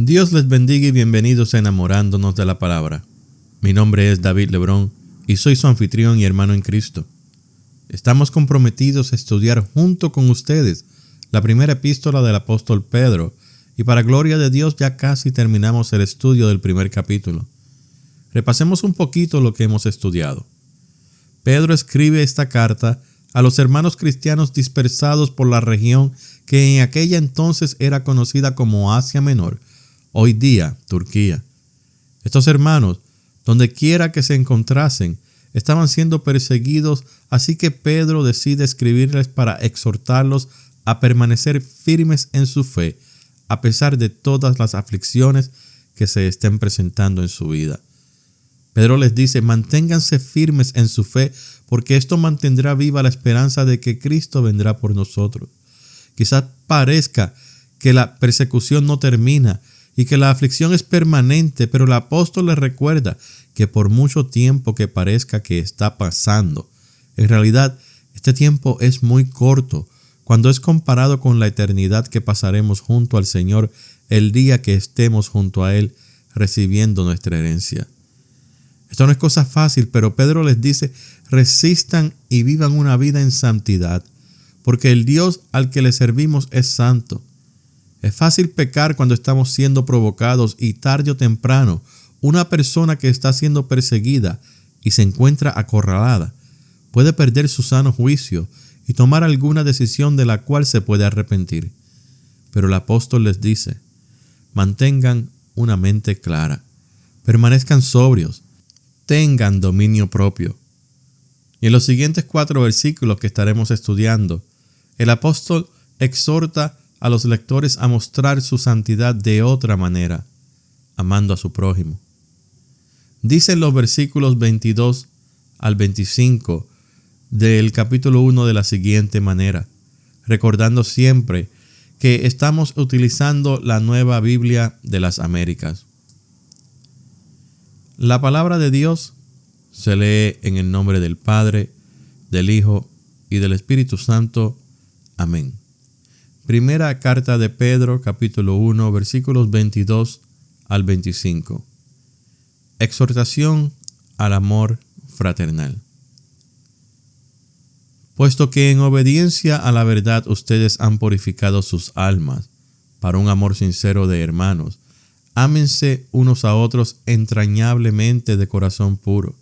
Dios les bendiga y bienvenidos a Enamorándonos de la Palabra. Mi nombre es David Lebrón y soy su anfitrión y hermano en Cristo. Estamos comprometidos a estudiar junto con ustedes la primera epístola del apóstol Pedro y para gloria de Dios ya casi terminamos el estudio del primer capítulo. Repasemos un poquito lo que hemos estudiado. Pedro escribe esta carta a los hermanos cristianos dispersados por la región que en aquella entonces era conocida como Asia Menor, hoy día Turquía. Estos hermanos, donde quiera que se encontrasen, estaban siendo perseguidos, así que Pedro decide escribirles para exhortarlos a permanecer firmes en su fe, a pesar de todas las aflicciones que se estén presentando en su vida. Pedro les dice: manténganse firmes en su fe, porque esto mantendrá viva la esperanza de que Cristo vendrá por nosotros. Quizás parezca que la persecución no termina y que la aflicción es permanente, pero el apóstol les recuerda que por mucho tiempo que parezca que está pasando, en realidad este tiempo es muy corto cuando es comparado con la eternidad que pasaremos junto al Señor el día que estemos junto a Él recibiendo nuestra herencia. Esto no es cosa fácil, pero Pedro les dice: resistan y vivan una vida en santidad, porque el Dios al que le servimos es santo. Es fácil pecar cuando estamos siendo provocados y tarde o temprano una persona que está siendo perseguida y se encuentra acorralada puede perder su sano juicio y tomar alguna decisión de la cual se puede arrepentir. Pero el apóstol les dice: mantengan una mente clara, permanezcan sobrios, tengan dominio propio. Y en los siguientes 4 versículos que estaremos estudiando, el apóstol exhorta a los lectores a mostrar su santidad de otra manera, amando a su prójimo. Dicen los versículos 22 al 25 del capítulo 1 de la siguiente manera, recordando siempre que estamos utilizando la Nueva Biblia de las Américas. La palabra de Dios se lee en el nombre del Padre, del Hijo y del Espíritu Santo. Amén. Primera carta de Pedro, capítulo 1, versículos 22 al 25. Exhortación al amor fraternal. Puesto que en obediencia a la verdad ustedes han purificado sus almas para un amor sincero de hermanos, ámense unos a otros entrañablemente de corazón puro,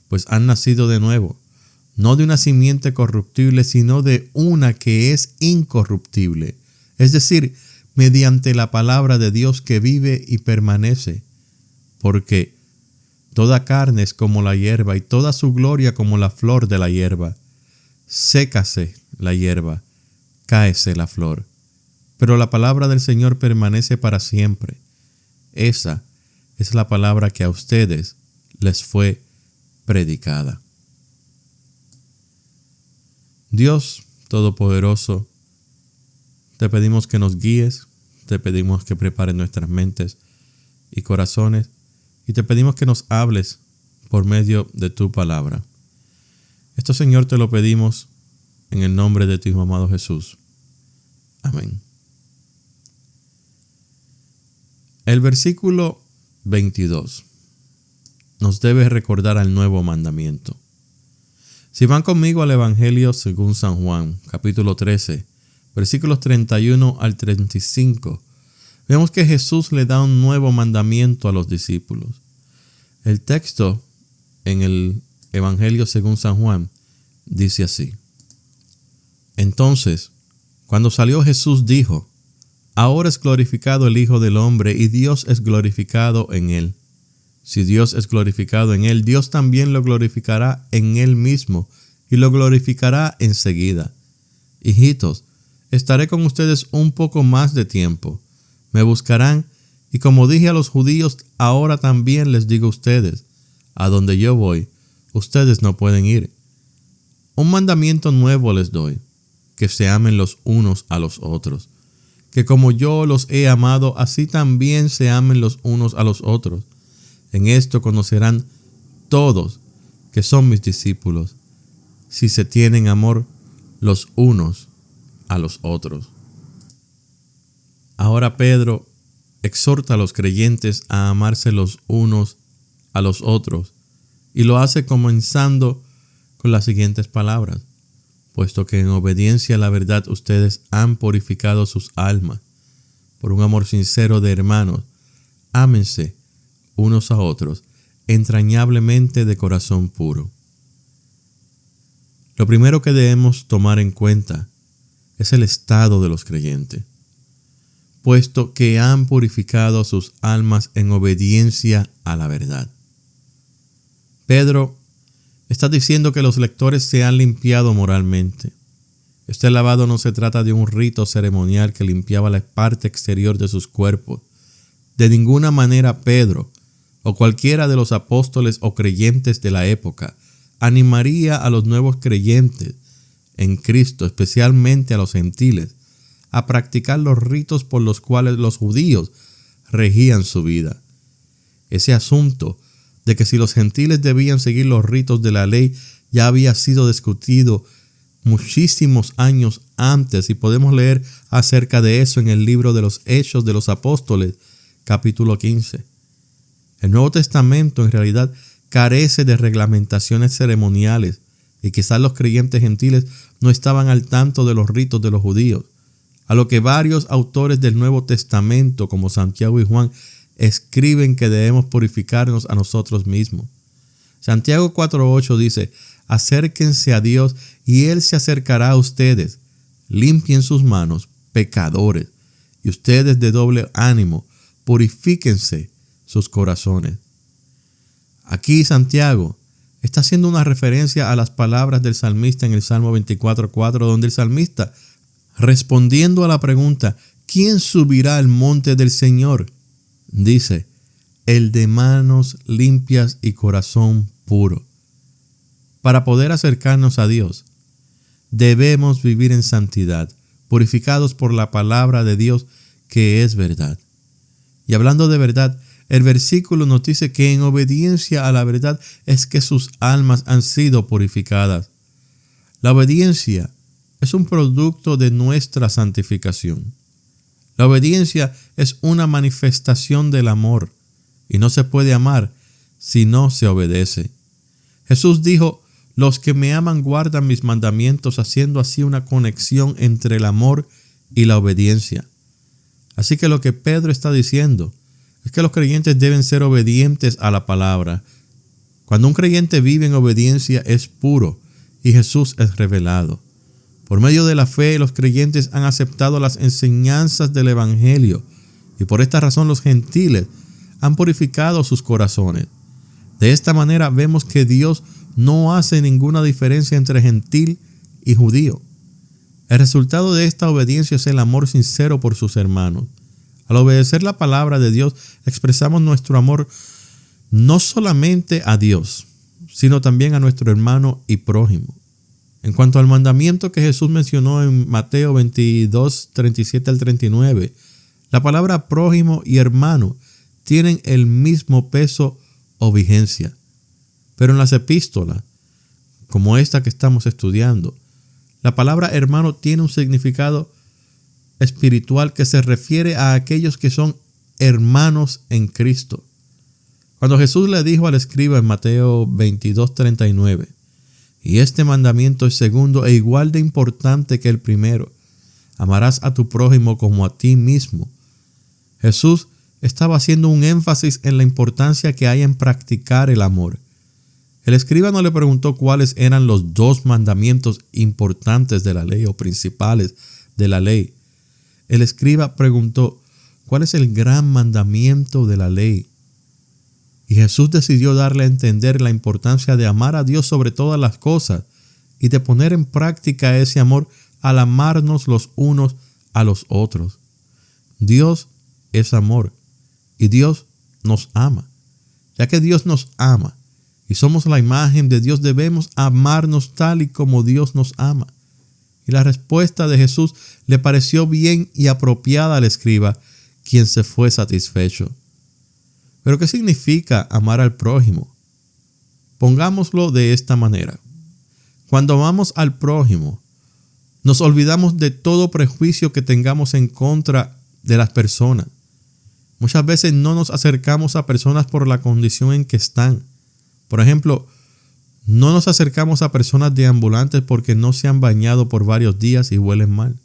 pues han nacido de nuevo, no de una simiente corruptible, sino de una que es incorruptible, es decir, mediante la palabra de Dios que vive y permanece. Porque toda carne es como la hierba y toda su gloria como la flor de la hierba. Sécase la hierba, cáese la flor, pero la palabra del Señor permanece para siempre. Esa es la palabra que a ustedes les fue predicada. Dios Todopoderoso, te pedimos que nos guíes, te pedimos que prepares nuestras mentes y corazones, y te pedimos que nos hables por medio de tu palabra. Esto, Señor, te lo pedimos en el nombre de tu Hijo amado Jesús. Amén. El versículo 22 nos debe recordar al nuevo mandamiento. Si van conmigo al Evangelio según San Juan, capítulo 13, versículos 31 al 35, vemos que Jesús le da un nuevo mandamiento a los discípulos. El texto en el Evangelio según San Juan dice así: Entonces, cuando salió Jesús dijo: Ahora es glorificado el Hijo del Hombre y Dios es glorificado en él. Si Dios es glorificado en él, Dios también lo glorificará en él mismo y lo glorificará enseguida. Hijitos, estaré con ustedes un poco más de tiempo. Me buscarán y, como dije a los judíos, ahora también les digo a ustedes: a donde yo voy, ustedes no pueden ir. Un mandamiento nuevo les doy, que se amen los unos a los otros. Que como yo los he amado, así también se amen los unos a los otros. En esto conocerán todos que son mis discípulos, si se tienen amor los unos a los otros. Ahora Pedro exhorta a los creyentes a amarse los unos a los otros, y lo hace comenzando con las siguientes palabras: puesto que en obediencia a la verdad ustedes han purificado sus almas por un amor sincero de hermanos, ámense unos a otros entrañablemente de corazón puro. Lo primero que debemos tomar en cuenta es el estado de los creyentes, puesto que han purificado sus almas en obediencia a la verdad. Pedro está diciendo que los lectores se han limpiado moralmente. Este lavado no se trata de un rito ceremonial que limpiaba la parte exterior de sus cuerpos. De ninguna manera Pedro o cualquiera de los apóstoles o creyentes de la época animaría a los nuevos creyentes en Cristo, especialmente a los gentiles, a practicar los ritos por los cuales los judíos regían su vida. Ese asunto de que si los gentiles debían seguir los ritos de la ley ya había sido discutido muchísimos años antes, y podemos leer acerca de eso en el libro de los Hechos de los Apóstoles, capítulo 15. El Nuevo Testamento en realidad carece de reglamentaciones ceremoniales, y quizás los creyentes gentiles no estaban al tanto de los ritos de los judíos, a lo que varios autores del Nuevo Testamento, como Santiago y Juan, escriben que debemos purificarnos a nosotros mismos. Santiago 4:8 dice: acérquense a Dios y Él se acercará a ustedes. Limpien sus manos, pecadores, y ustedes de doble ánimo, purifíquense sus corazones. Aquí Santiago está haciendo una referencia a las palabras del salmista en el Salmo 24:4, donde el salmista, respondiendo a la pregunta ¿quién subirá al monte del Señor?, dice: el de manos limpias y corazón puro. Para poder acercarnos a Dios, debemos vivir en santidad, purificados por la palabra de Dios, que es verdad. Y hablando de verdad, el versículo nos dice que en obediencia a la verdad es que sus almas han sido purificadas. La obediencia es un producto de nuestra santificación. La obediencia es una manifestación del amor, y no se puede amar si no se obedece. Jesús dijo: los que me aman guardan mis mandamientos, haciendo así una conexión entre el amor y la obediencia. Así que lo que Pedro está diciendo es que los creyentes deben ser obedientes a la palabra. Cuando un creyente vive en obediencia es puro y Jesús es revelado. Por medio de la fe, los creyentes han aceptado las enseñanzas del Evangelio, y por esta razón los gentiles han purificado sus corazones. De esta manera vemos que Dios no hace ninguna diferencia entre gentil y judío. El resultado de esta obediencia es el amor sincero por sus hermanos. Al obedecer la palabra de Dios, expresamos nuestro amor no solamente a Dios, sino también a nuestro hermano y prójimo. En cuanto al mandamiento que Jesús mencionó en Mateo 22, 37 al 39, la palabra prójimo y hermano tienen el mismo peso o vigencia. Pero en las epístolas, como esta que estamos estudiando, la palabra hermano tiene un significado espiritual que se refiere a aquellos que son hermanos en Cristo. Cuando Jesús le dijo al escriba en Mateo 22:39, y este mandamiento es segundo e igual de importante que el primero: amarás a tu prójimo como a ti mismo. Jesús estaba haciendo un énfasis en la importancia que hay en practicar el amor. El escriba no le preguntó cuáles eran los 2 mandamientos importantes de la ley o principales de la ley. El escriba preguntó: ¿cuál es el gran mandamiento de la ley? Y Jesús decidió darle a entender la importancia de amar a Dios sobre todas las cosas y de poner en práctica ese amor al amarnos los unos a los otros. Dios es amor y Dios nos ama. Ya que Dios nos ama y somos la imagen de Dios, debemos amarnos tal y como Dios nos ama. Y la respuesta de Jesús le pareció bien y apropiada al escriba, quien se fue satisfecho. ¿Pero qué significa amar al prójimo? Pongámoslo de esta manera. Cuando amamos al prójimo, nos olvidamos de todo prejuicio que tengamos en contra de las personas. Muchas veces no nos acercamos a personas por la condición en que están. Por ejemplo, no nos acercamos a personas deambulantes porque no se han bañado por varios días y huelen mal.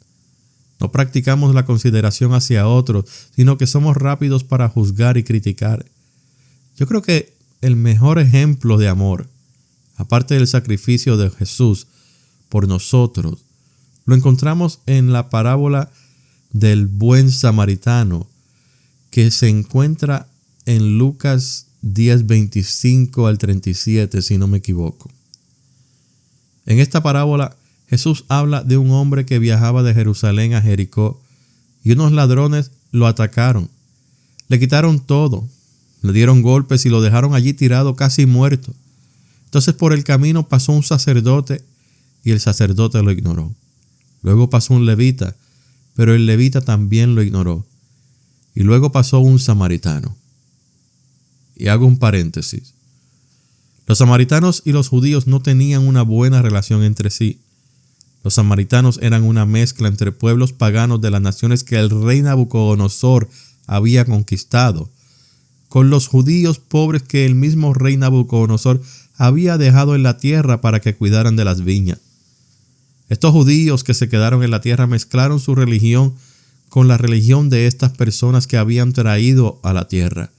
No practicamos la consideración hacia otros, sino que somos rápidos para juzgar y criticar. Yo creo que el mejor ejemplo de amor, aparte del sacrificio de Jesús por nosotros, lo encontramos en la parábola del buen samaritano, que se encuentra en Lucas 10:25 al 37, si no me equivoco. En esta parábola, Jesús habla de un hombre que viajaba de Jerusalén a Jericó y unos ladrones lo atacaron. Le quitaron todo, le dieron golpes y lo dejaron allí tirado casi muerto. Entonces por el camino pasó un sacerdote y el sacerdote lo ignoró. Luego pasó un levita, pero el levita también lo ignoró. Y luego pasó un samaritano. Y hago un paréntesis. Los samaritanos y los judíos no tenían una buena relación entre sí. Los samaritanos eran una mezcla entre pueblos paganos de las naciones que el rey Nabucodonosor había conquistado, con los judíos pobres que el mismo rey Nabucodonosor había dejado en la tierra para que cuidaran de las viñas. Estos judíos que se quedaron en la tierra mezclaron su religión con la religión de estas personas que habían traído a la tierra.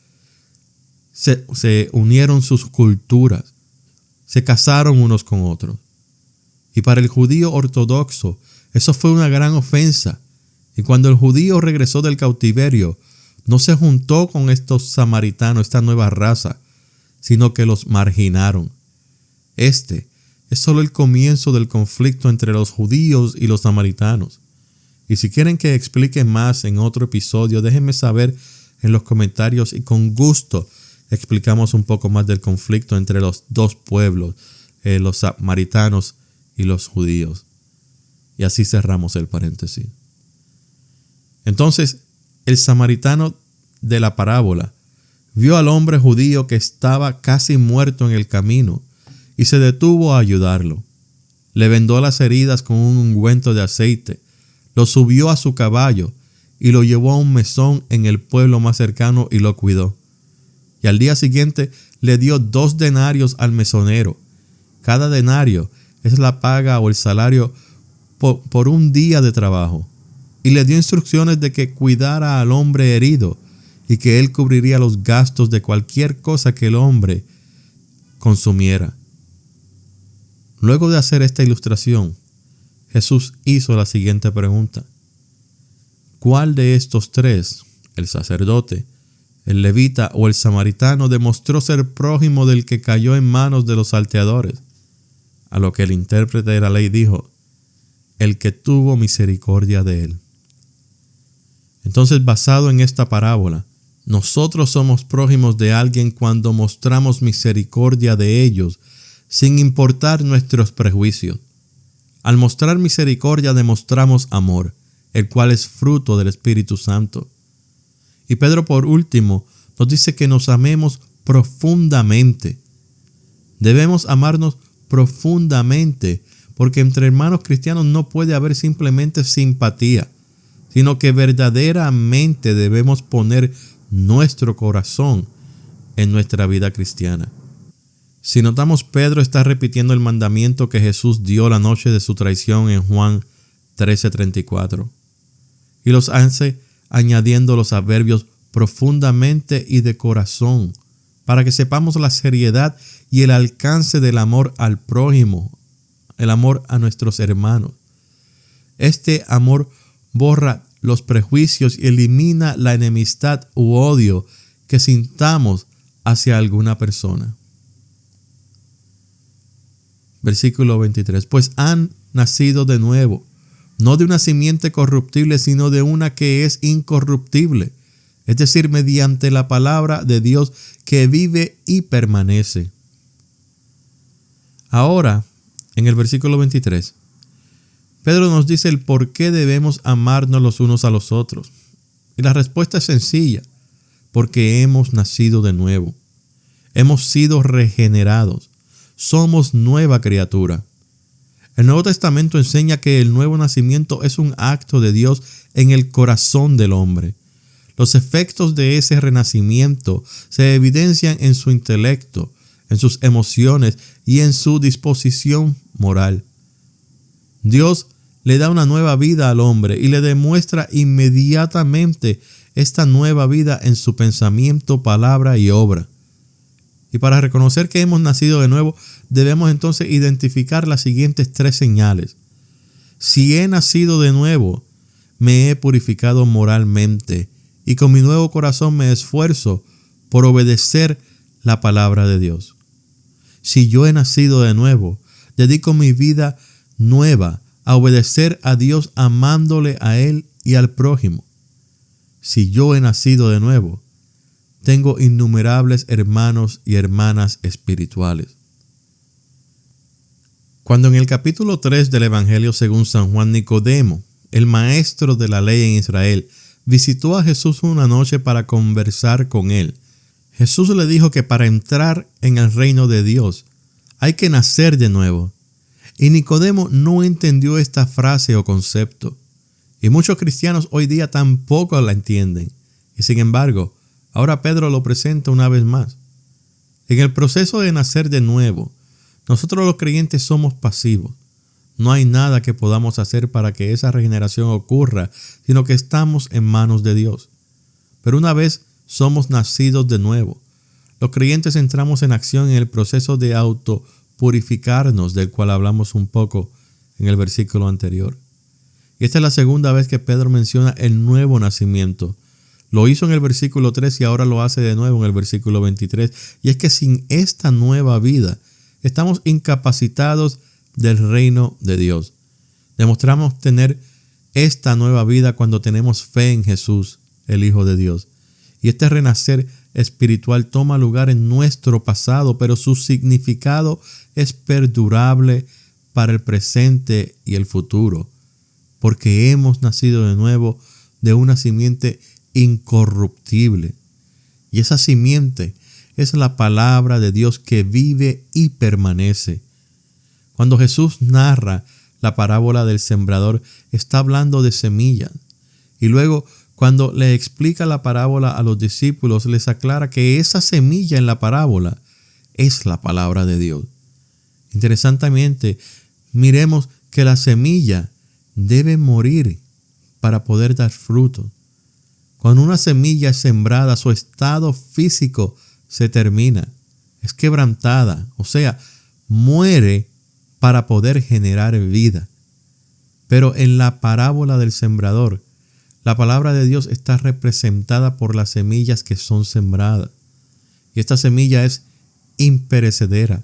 Se unieron sus culturas, se casaron unos con otros. Y para el judío ortodoxo, eso fue una gran ofensa. Y cuando el judío regresó del cautiverio, no se juntó con estos samaritanos, esta nueva raza, sino que los marginaron. Este es solo el comienzo del conflicto entre los judíos y los samaritanos. Y si quieren que explique más en otro episodio, déjenme saber en los comentarios y con gusto explicamos un poco más del conflicto entre los dos pueblos, los samaritanos y los judíos. Y así cerramos el paréntesis. Entonces, el samaritano de la parábola vio al hombre judío que estaba casi muerto en el camino y se detuvo a ayudarlo. Le vendó las heridas con un ungüento de aceite, lo subió a su caballo y lo llevó a un mesón en el pueblo más cercano y lo cuidó. Y al día siguiente le dio 2 denarios al mesonero. Cada denario es la paga o el salario por un día de trabajo. Y le dio instrucciones de que cuidara al hombre herido y que él cubriría los gastos de cualquier cosa que el hombre consumiera. Luego de hacer esta ilustración, Jesús hizo la siguiente pregunta: ¿cuál de estos 3, el sacerdote, el levita o el samaritano, demostró ser prójimo del que cayó en manos de los salteadores? A lo que el intérprete de la ley dijo: el que tuvo misericordia de él. Entonces, basado en esta parábola, nosotros somos prójimos de alguien cuando mostramos misericordia de ellos, sin importar nuestros prejuicios. Al mostrar misericordia demostramos amor, el cual es fruto del Espíritu Santo. Y Pedro, por último, nos dice que nos amemos profundamente. Debemos amarnos profundamente, porque entre hermanos cristianos no puede haber simplemente simpatía, sino que verdaderamente debemos poner nuestro corazón en nuestra vida cristiana. Si notamos, Pedro está repitiendo el mandamiento que Jesús dio la noche de su traición en Juan 13:34, y los hace añadiendo los adverbios profundamente y de corazón, para que sepamos la seriedad y el alcance del amor al prójimo, el amor a nuestros hermanos. Este amor borra los prejuicios y elimina la enemistad u odio que sintamos hacia alguna persona. Versículo 23. Pues han nacido de nuevo, no de una simiente corruptible, sino de una que es incorruptible, es decir, mediante la palabra de Dios que vive y permanece. Ahora, en el versículo 23, Pedro nos dice el por qué debemos amarnos los unos a los otros. Y la respuesta es sencilla: porque hemos nacido de nuevo. Hemos sido regenerados. Somos nueva criatura. El Nuevo Testamento enseña que el nuevo nacimiento es un acto de Dios en el corazón del hombre. Los efectos de ese renacimiento se evidencian en su intelecto, en sus emociones y en su disposición moral. Dios le da una nueva vida al hombre y le demuestra inmediatamente esta nueva vida en su pensamiento, palabra y obra. Y para reconocer que hemos nacido de nuevo, debemos entonces identificar las siguientes 3 señales. Si he nacido de nuevo, me he purificado moralmente y con mi nuevo corazón me esfuerzo por obedecer la palabra de Dios. Si yo he nacido de nuevo, dedico mi vida nueva a obedecer a Dios amándole a Él y al prójimo. Si yo he nacido de nuevo, tengo innumerables hermanos y hermanas espirituales. Cuando en el capítulo 3 del Evangelio según San Juan, Nicodemo, el maestro de la ley en Israel, visitó a Jesús una noche para conversar con él, Jesús le dijo que para entrar en el reino de Dios hay que nacer de nuevo. Y Nicodemo no entendió esta frase o concepto. Y muchos cristianos hoy día tampoco la entienden. Y sin embargo, ahora Pedro lo presenta una vez más. En el proceso de nacer de nuevo, nosotros los creyentes somos pasivos. No hay nada que podamos hacer para que esa regeneración ocurra, sino que estamos en manos de Dios. Pero una vez somos nacidos de nuevo, los creyentes entramos en acción en el proceso de autopurificarnos, del cual hablamos un poco en el versículo anterior. Y esta es la segunda vez que Pedro menciona el nuevo nacimiento. Lo hizo en el versículo 3 y ahora lo hace de nuevo en el versículo 23. Y es que sin esta nueva vida estamos incapacitados del reino de Dios. Demostramos tener esta nueva vida cuando tenemos fe en Jesús, el Hijo de Dios. Y este renacer espiritual toma lugar en nuestro pasado, pero su significado es perdurable para el presente y el futuro, porque hemos nacido de nuevo de una simiente incorruptible. Y esa simiente es la palabra de Dios que vive y permanece. Cuando Jesús narra la parábola del sembrador, está hablando de semillas. Y luego, cuando le explica la parábola a los discípulos, les aclara que esa semilla en la parábola es la palabra de Dios. Interesantemente, miremos que la semilla debe morir para poder dar fruto. Cuando una semilla es sembrada, su estado físico se termina, es quebrantada, o sea, muere para poder generar vida. Pero en la parábola del sembrador, la palabra de Dios está representada por las semillas que son sembradas. Y esta semilla es imperecedera,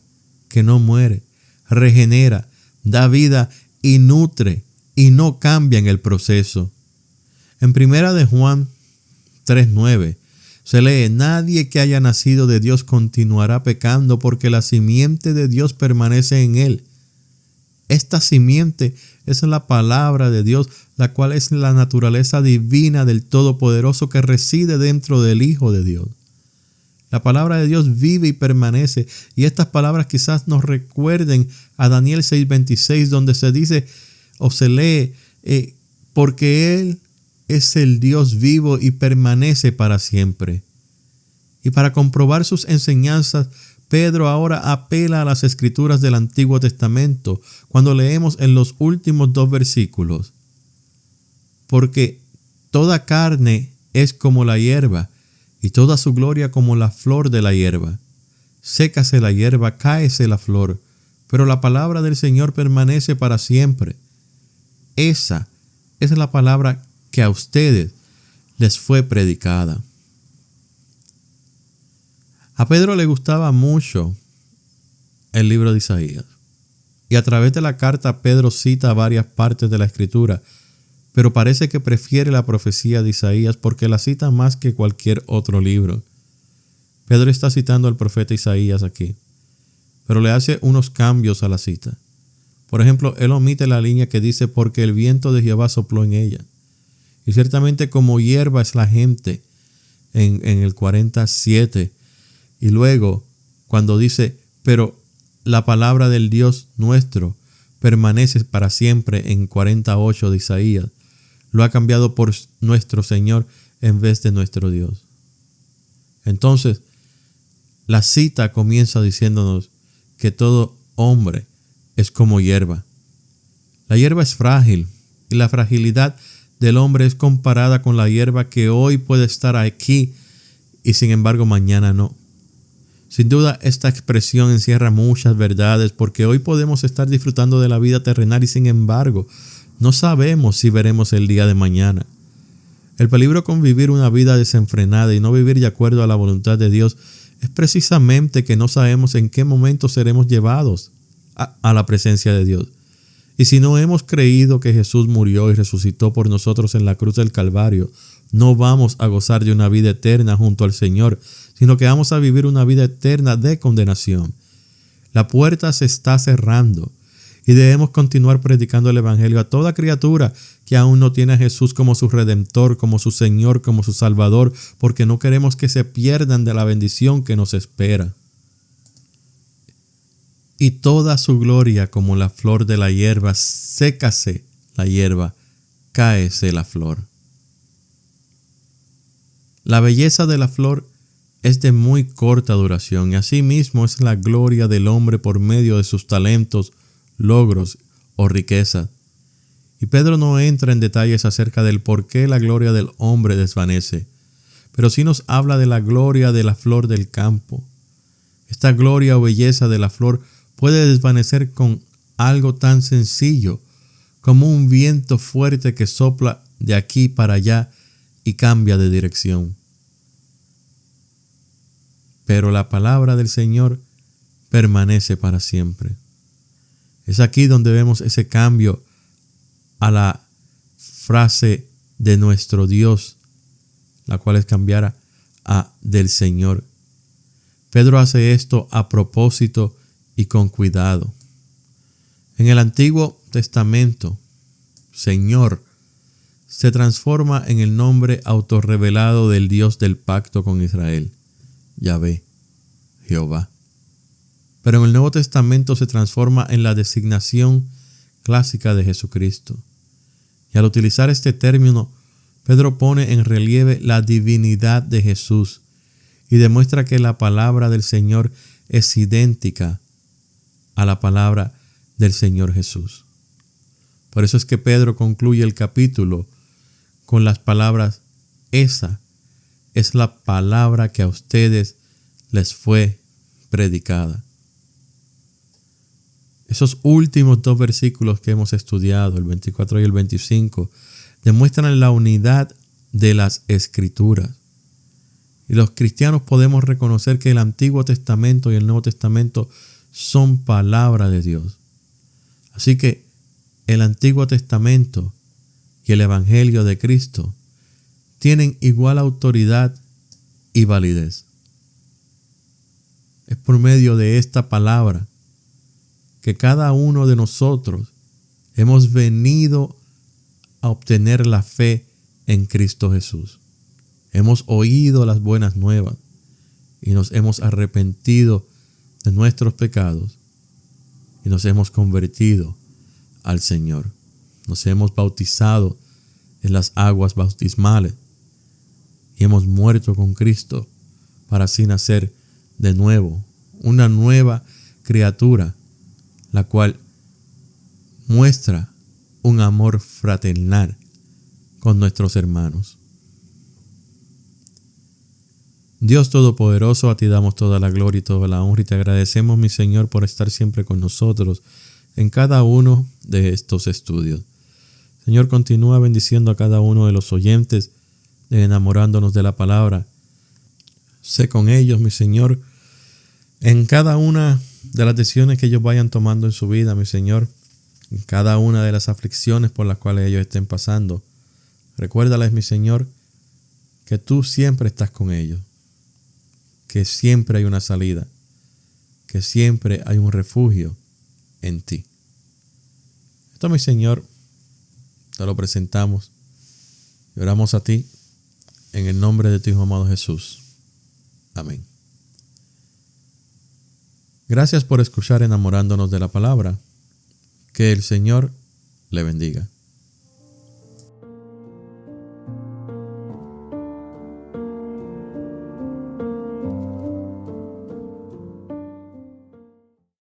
que no muere, regenera, da vida y nutre y no cambia en el proceso. En 1 de Juan 3:9 se lee: nadie que haya nacido de Dios continuará pecando, porque la simiente de Dios permanece en él. Esta simiente es la palabra de Dios, la cual es la naturaleza divina del Todopoderoso que reside dentro del Hijo de Dios. La palabra de Dios vive y permanece, y estas palabras quizás nos recuerden a Daniel 6:26, donde se dice o se lee, porque Él es el Dios vivo y permanece para siempre. Y para comprobar sus enseñanzas, Pedro ahora apela a las escrituras del Antiguo Testamento cuando leemos en los últimos 2 versículos. Porque toda carne es como la hierba, y toda su gloria como la flor de la hierba. Sécase la hierba, cáese la flor, pero la palabra del Señor permanece para siempre. Esa es la palabra que a ustedes les fue predicada. A Pedro le gustaba mucho el libro de Isaías. Y a través de la carta Pedro cita varias partes de la Escritura, pero parece que prefiere la profecía de Isaías porque la cita más que cualquier otro libro. Pedro está citando al profeta Isaías aquí, pero le hace unos cambios a la cita. Por ejemplo, él omite la línea que dice: porque el viento de Jehová sopló en ella. Y ciertamente como hierba es la gente en el 47. Y luego, cuando dice: pero la palabra del Dios nuestro permanece para siempre, en 48 de Isaías, lo ha cambiado por nuestro Señor en vez de nuestro Dios. Entonces, la cita comienza diciéndonos que todo hombre es como hierba. La hierba es frágil y la fragilidad del hombre es comparada con la hierba que hoy puede estar aquí y sin embargo mañana no. Sin duda esta expresión encierra muchas verdades porque hoy podemos estar disfrutando de la vida terrenal y sin embargo no sabemos si veremos el día de mañana. El peligro con vivir una vida desenfrenada y no vivir de acuerdo a la voluntad de Dios es precisamente que no sabemos en qué momento seremos llevados a la presencia de Dios. Y si no hemos creído que Jesús murió y resucitó por nosotros en la cruz del Calvario, no vamos a gozar de una vida eterna junto al Señor, sino que vamos a vivir una vida eterna de condenación. La puerta se está cerrando y debemos continuar predicando el Evangelio a toda criatura que aún no tiene a Jesús como su Redentor, como su Señor, como su Salvador, porque no queremos que se pierdan de la bendición que nos espera. Y toda su gloria como la flor de la hierba, sécase la hierba, cáese la flor. La belleza de la flor es de muy corta duración y asimismo es la gloria del hombre por medio de sus talentos, logros o riquezas. Y Pedro no entra en detalles acerca del por qué la gloria del hombre desvanece, pero sí nos habla de la gloria de la flor del campo. Esta gloria o belleza de la flor puede desvanecer con algo tan sencillo como un viento fuerte que sopla de aquí para allá y cambia de dirección. Pero la palabra del Señor permanece para siempre. Es aquí donde vemos ese cambio a la frase de nuestro Dios, la cual es cambiar a del Señor. Pedro hace esto a propósito y con cuidado. En el Antiguo Testamento, Señor se transforma en el nombre autorrevelado del Dios del pacto con Israel, Yahvé, Jehová. Pero en el Nuevo Testamento se transforma en la designación clásica de Jesucristo. Y al utilizar este término, Pedro pone en relieve la divinidad de Jesús y demuestra que la palabra del Señor es idéntica a la palabra del Señor Jesús. Por eso es que Pedro concluye el capítulo con las palabras: esa es la palabra que a ustedes les fue predicada. Esos últimos dos versículos que hemos estudiado, el 24 y el 25, demuestran la unidad de las Escrituras. Y los cristianos podemos reconocer que el Antiguo Testamento y el Nuevo Testamento son palabra de Dios. Así que el Antiguo Testamento y el Evangelio de Cristo tienen igual autoridad y validez. Es por medio de esta palabra que cada uno de nosotros hemos venido a obtener la fe en Cristo Jesús. Hemos oído las buenas nuevas y nos hemos arrepentido de nuestros pecados y nos hemos convertido al Señor. Nos hemos bautizado en las aguas bautismales y hemos muerto con Cristo para así nacer de nuevo, una nueva criatura, la cual muestra un amor fraternal con nuestros hermanos. Dios Todopoderoso, a ti damos toda la gloria y toda la honra y te agradecemos, mi Señor, por estar siempre con nosotros en cada uno de estos estudios. Señor, continúa bendiciendo a cada uno de los oyentes, enamorándonos de la palabra. Sé con ellos, mi Señor, en cada una de las decisiones que ellos vayan tomando en su vida, mi Señor, en cada una de las aflicciones por las cuales ellos estén pasando. Recuérdales, mi Señor, que tú siempre estás con ellos, que siempre hay una salida, que siempre hay un refugio en ti. Esto, mi Señor, te lo presentamos y oramos a ti en el nombre de tu Hijo amado Jesús. Amén. Gracias por escuchar Enamorándonos de la Palabra. Que el Señor le bendiga.